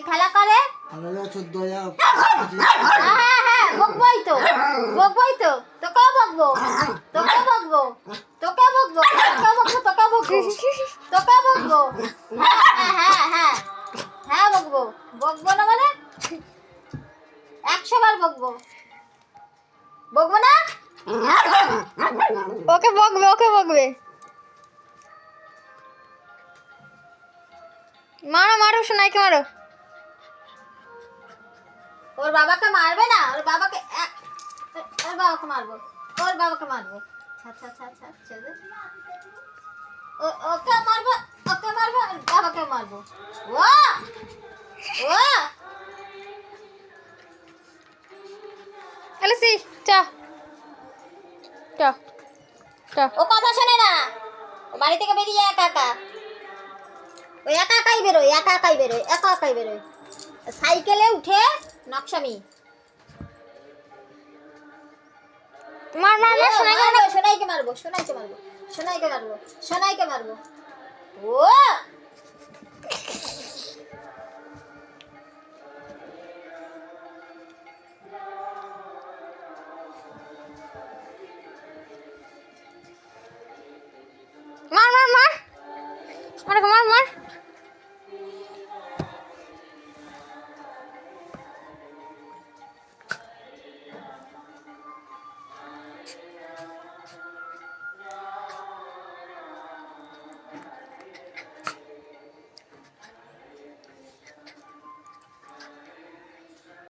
খেলা করে? হ্যাঁ বকবই তো, বকবই তো। তোকেও বকবো, তোকে বকবো, তোকে বকবো, তোকে বকবো, তোকে বকবো, তোকে বকবো। হ্যাঁ বকবো। বকবো না মানে 100 বার বকবো। বকবো না? ওকে বকবে, ওকে বকবে। মারো মারো, সোনাইকে মারো। ওর বাবাকে মারবে না? ওর বাবাকে ওর বাবাকে মারবো, ওর বাবাকে মারবো। ছেড়ে দে। ওকে মারবো, ওকে মারবো, ওর বাবাকে মারবো। ও ও আলেসি চা চা চা। ও কথা শোনে না, ও বাড়ি থেকে বেরিয়ে একা একা, ও একা একাই বেরোয়, একা একাই বেরোয়, একা একাই বেরোয়। সাইকেলে উঠে নকশামি। মার মার মার, সোনাইকে মারো। সোনাইকে মারবো, সোনাইকে মারবো, সোনাইকে মারবো, সোনাইকে মারবো। ও মার মার মার, মার মার মার।